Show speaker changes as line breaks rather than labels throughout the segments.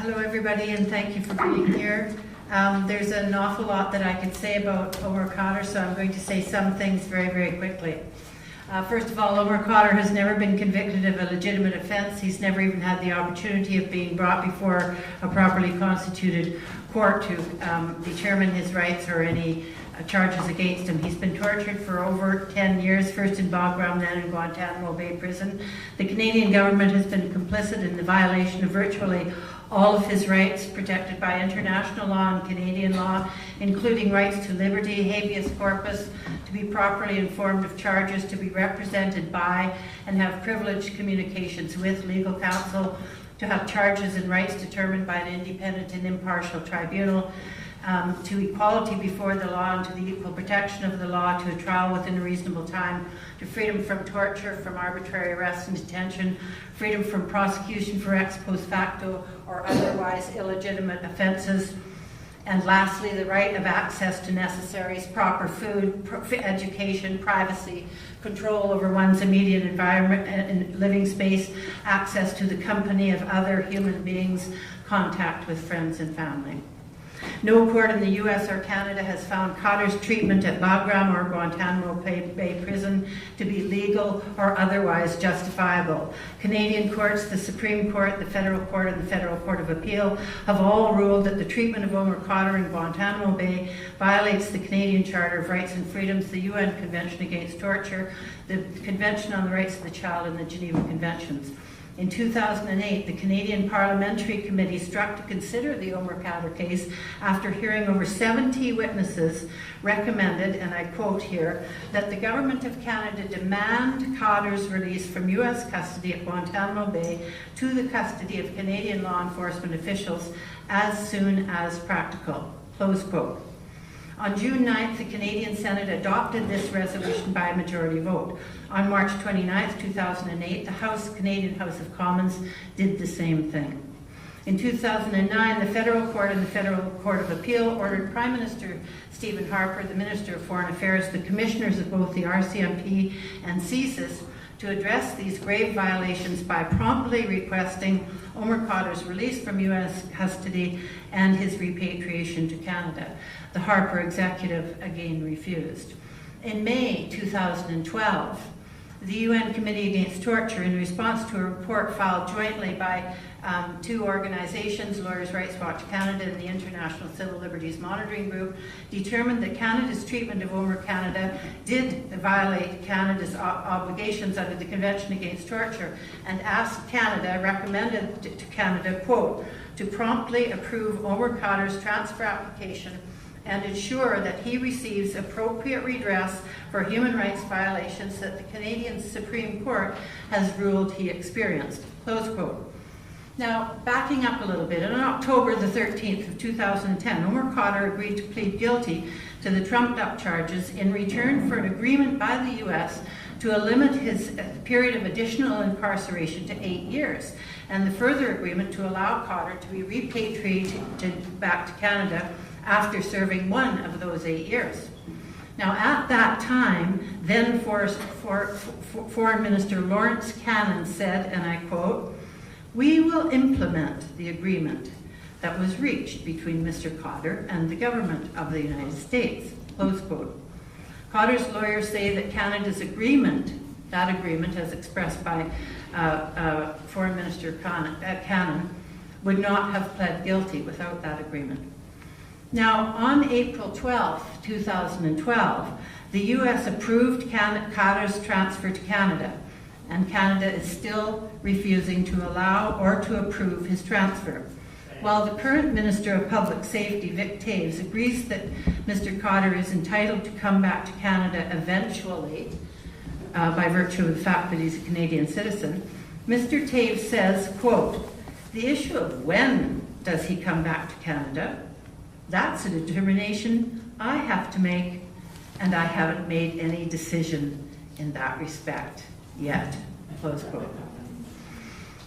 Hello everybody, and thank you for being here. There's an awful lot that I could say about Omar Khadr, so I'm going to say some things very, very quickly. First of all, Omar Khadr has never been convicted of a legitimate offence. He's never even had the opportunity of being brought before a properly constituted court to determine his rights or any charges against him. He's been tortured for over 10 years, first in Bagram, then in Guantanamo Bay Prison. The Canadian government has been complicit in the violation of virtually all of his rights protected by international law and Canadian law, including rights to liberty, habeas corpus, to be properly informed of charges, to be represented by and have privileged communications with legal counsel, to have charges and rights determined by an independent and impartial tribunal, to equality before the law and to the equal protection of the law, to a trial within a reasonable time, to freedom from torture, from arbitrary arrest and detention, freedom from prosecution for ex post facto or otherwise illegitimate offences, and lastly, the right of access to necessaries, proper food, education, privacy, control over one's immediate environment and living space, access to the company of other human beings, contact with friends and family. No court in the US or Canada has found Khadr's treatment at Bagram or Guantanamo Bay Prison to be legal or otherwise justifiable. Canadian courts, the Supreme Court, the Federal Court, and the Federal Court of Appeal have all ruled that the treatment of Omar Khadr in Guantanamo Bay violates the Canadian Charter of Rights and Freedoms, the UN Convention Against Torture, the Convention on the Rights of the Child, and the Geneva Conventions. In 2008, the Canadian Parliamentary Committee struck to consider the Omar Khadr case after hearing over 70 witnesses recommended, and I quote here, that the Government of Canada demand Khadr's release from US custody at Guantanamo Bay to the custody of Canadian law enforcement officials as soon as practical, close quote. On June 9th, the Canadian Senate adopted this resolution by a majority vote. On March 29th, 2008, the Canadian House of Commons did the same thing. In 2009, the Federal Court and the Federal Court of Appeal ordered Prime Minister Stephen Harper, the Minister of Foreign Affairs, the commissioners of both the RCMP and CSIS to address these grave violations by promptly requesting Omar Khadr's release from US custody and his repatriation to Canada. The Harper executive again refused. In May 2012, the UN Committee Against Torture, in response to a report filed jointly by two organizations, Lawyers' Rights Watch Canada and the International Civil Liberties Monitoring Group, determined that Canada's treatment of Omar Khadr did violate Canada's obligations under the Convention Against Torture, and recommended to Canada, quote, to promptly approve Omar Khadr's transfer application and ensure that he receives appropriate redress for human rights violations that the Canadian Supreme Court has ruled he experienced, close quote. Now, backing up a little bit, on October the 13th of 2010, Omar Khadr agreed to plead guilty to the trumped-up charges in return for an agreement by the US to limit his period of additional incarceration to 8 years, and the further agreement to allow Khadr to be repatriated back to Canada after serving one of those 8 years. Now, at that time, then Foreign Minister Lawrence Cannon said, and I quote, "We will implement the agreement that was reached between Mr. Khadr and the government of the United States," close quote. Khadr's lawyers say that Canada's agreement, that agreement as expressed by Foreign Minister Cannon, would not have pled guilty without that agreement. Now, on April 12, 2012, the US approved Khadr's transfer to Canada, and Canada is still refusing to allow or to approve his transfer. While the current Minister of Public Safety, Vic Taves, agrees that Mr. Khadr is entitled to come back to Canada eventually, by virtue of the fact that he's a Canadian citizen, Mr. Taves says, quote, "The issue of when does he come back to Canada, that's a determination I have to make, and I haven't made any decision in that respect yet," close quote.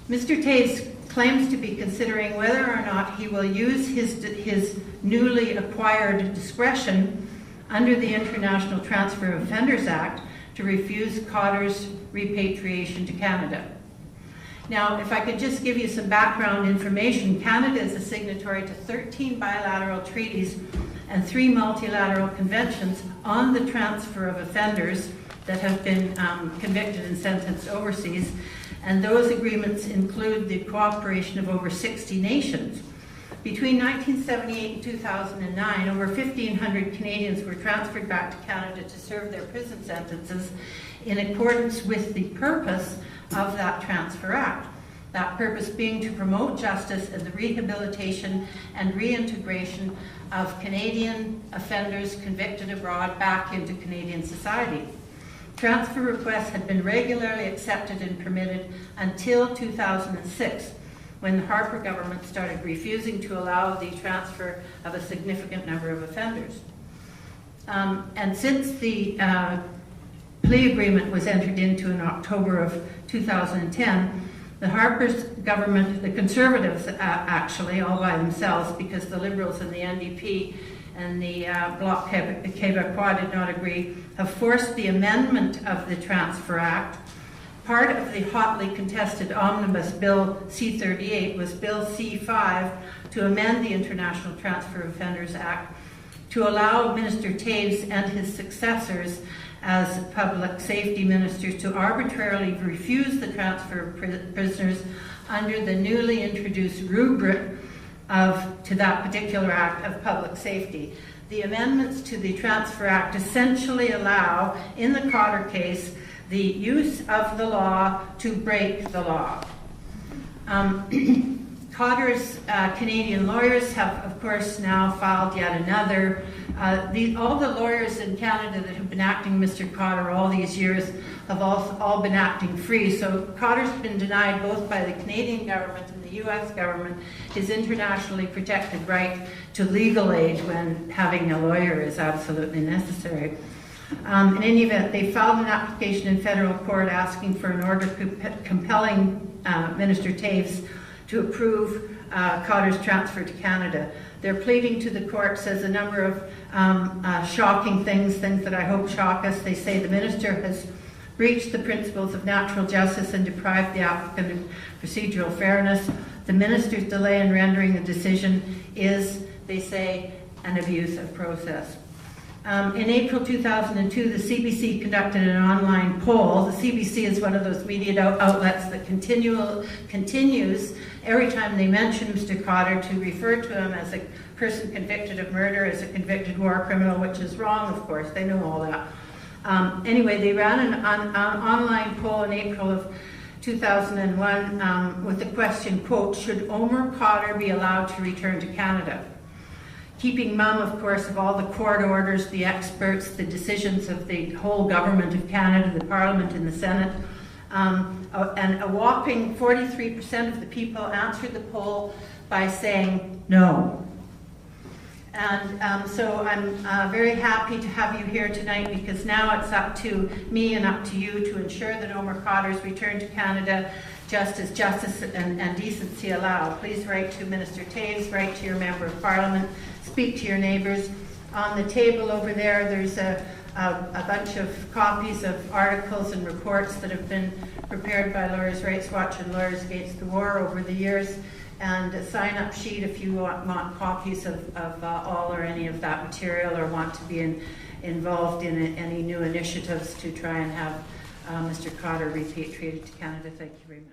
Mr. Taves claims to be considering whether or not he will use his newly acquired discretion under the International Transfer of Offenders Act to refuse Khadr's repatriation to Canada. Now, if I could just give you some background information, Canada is a signatory to 13 bilateral treaties and 3 multilateral conventions on the transfer of offenders that have been convicted and sentenced overseas, and those agreements include the cooperation of over 60 nations. Between 1978 and 2009, over 1,500 Canadians were transferred back to Canada to serve their prison sentences in accordance with the purpose of that Transfer Act. That purpose being to promote justice and the rehabilitation and reintegration of Canadian offenders convicted abroad back into Canadian society. Transfer requests had been regularly accepted and permitted until 2006, when the Harper government started refusing to allow the transfer of a significant number of offenders. And since the plea agreement was entered into in October of 2010, the Harper's government, the Conservatives actually, all by themselves, because the Liberals and the NDP and the Bloc Québécois did not agree, have forced the amendment of the Transfer Act. Part of the hotly contested omnibus Bill C-38 was Bill C-5 to amend the International Transfer of Offenders Act to allow Minister Taves and his successors as public safety ministers to arbitrarily refuse the transfer of prisoners under the newly introduced rubric to that particular act of public safety. The amendments to the Transfer Act essentially allow, in the Khadr case, the use of the law to break the law. Khadr's Canadian lawyers have, of course, now filed yet another. All the lawyers in Canada that have been acting Mr. Khadr all these years have all been acting free. So Khadr's been denied both by the Canadian government and the US government his internationally protected right to legal aid when having a lawyer is absolutely necessary. In any event, they filed an application in federal court asking for an order compelling Minister Taves to approve Khadr's transfer to Canada. They're pleading to the court, says a number of shocking things that I hope shock us. They say the minister has breached the principles of natural justice and deprived the applicant of procedural fairness. The minister's delay in rendering a decision is, they say, an abuse of process. In April 2002, the CBC conducted an online poll. The CBC is one of those media outlets that continues, every time they mention Mr. Khadr, to refer to him as a person convicted of murder, as a convicted war criminal, which is wrong, of course. They know all that. Anyway, they ran an online poll in April of 2001 with the question, quote, should Omar Khadr be allowed to return to Canada? Keeping mum, of course, of all the court orders, the experts, the decisions of the whole government of Canada, the Parliament and the Senate. And a whopping 43% of the people answered the poll by saying no. And so I'm very happy to have you here tonight, because now it's up to me and up to you to ensure that Omar Khadr's return to Canada just as justice and decency allow. Please write to Minister Taves, write to your Member of Parliament, speak to your neighbours. On the table over there, there's a bunch of copies of articles and reports that have been prepared by Lawyers' Rights Watch and Lawyers Against the War over the years, and a sign-up sheet if you want copies of all or any of that material, or want to be involved in any new initiatives to try and have Mr. Khadr repatriated to Canada. Thank you very much.